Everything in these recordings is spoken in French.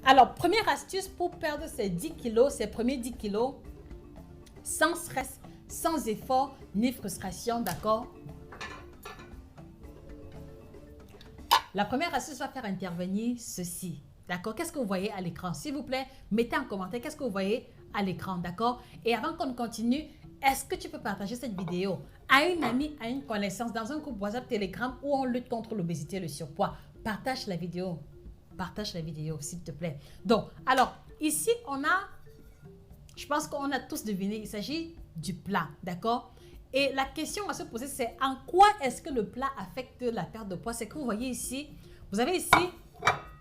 Alors, première astuce pour perdre ces 10 kilos, ces premiers 10 kilos, sans stress, sans effort, ni frustration, d'accord? La première astuce va faire intervenir ceci, d'accord? Qu'est-ce que vous voyez à l'écran? S'il vous plaît, mettez en commentaire qu'est-ce que vous voyez à l'écran, d'accord? Et avant qu'on continue, est-ce que tu peux partager cette vidéo à une amie, à une connaissance, dans un groupe WhatsApp, Telegram où on lutte contre l'obésité et le surpoids? Partage la vidéo. Partage la vidéo, s'il te plaît. Donc, alors, ici, je pense qu'on a tous deviné, il s'agit du plat, d'accord? Et la question à se poser, c'est en quoi est-ce que le plat affecte la perte de poids? C'est que vous voyez ici, vous avez ici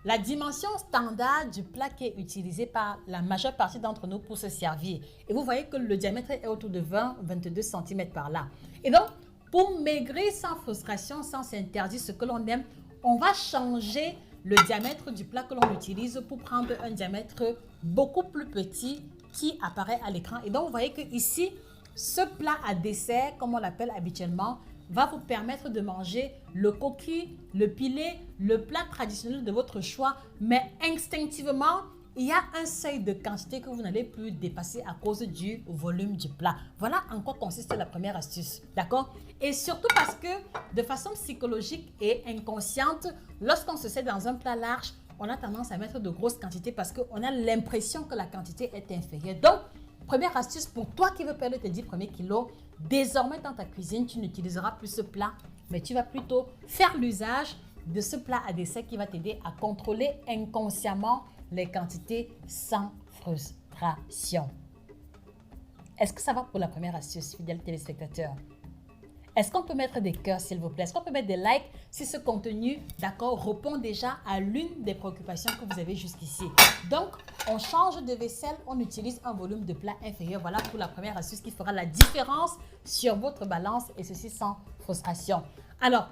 la dimension standard du plat qui est utilisé par la majeure partie d'entre nous pour se servir. Et vous voyez que le diamètre est autour de 20-22 cm par là. Et donc, pour maigrir sans frustration, sans s'interdire ce que l'on aime, on va changer le diamètre du plat que l'on utilise pour prendre un diamètre beaucoup plus petit qui apparaît à l'écran. Et donc, vous voyez que ici, ce plat à dessert, comme on l'appelle habituellement, va vous permettre de manger le coquille, le pilé, le plat traditionnel de votre choix, mais instinctivement, il y a un seuil de quantité que vous n'allez plus dépasser à cause du volume du plat. Voilà en quoi consiste la première astuce, d'accord? Et surtout parce que de façon psychologique et inconsciente, lorsqu'on se sert dans un plat large, on a tendance à mettre de grosses quantités parce qu'on a l'impression que la quantité est inférieure. Donc, première astuce pour toi qui veux perdre tes 10 premiers kilos, désormais dans ta cuisine, tu n'utiliseras plus ce plat, mais tu vas plutôt faire l'usage de ce plat à dessert qui va t'aider à contrôler inconsciemment les quantités sans frustration. Est-ce que ça va pour la première astuce, fidèles téléspectateurs? Est-ce qu'on peut mettre des cœurs, s'il vous plaît? Est-ce qu'on peut mettre des likes si ce contenu, d'accord, répond déjà à l'une des préoccupations que vous avez jusqu'ici? Donc, on change de vaisselle, on utilise un volume de plat inférieur. Voilà pour la première astuce qui fera la différence sur votre balance et ceci sans frustration. Alors,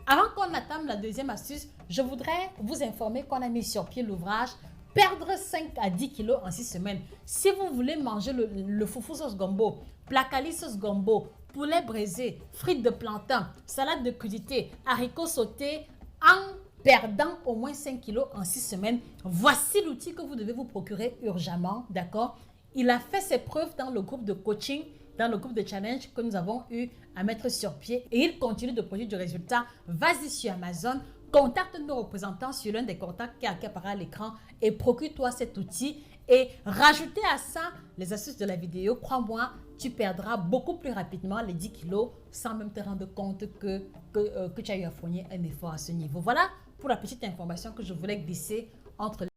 avant qu'on attame la deuxième astuce, je voudrais vous informer qu'on a mis sur pied l'ouvrage perdre 5 à 10 kilos en 6 semaines. Si vous voulez manger le foufou sauce gombo, placali sauce gombo, poulet braisé, frites de plantain, salade de crudité, haricots sautés, en perdant au moins 5 kilos en 6 semaines, voici l'outil que vous devez vous procurer urgemment, d'accord? Il a fait ses preuves dans le groupe de coaching, dans le groupe de challenge que nous avons eu à mettre sur pied et il continue de produire du résultat. Vas-y sur Amazon, contacte nos représentants sur l'un des contacts qui apparaît à l'écran et procure-toi cet outil et rajoutez à ça les astuces de la vidéo. Crois-moi, tu perdras beaucoup plus rapidement les 10 kilos sans même te rendre compte que tu as eu à fournir un effort à ce niveau. Voilà pour la petite information que je voulais glisser entre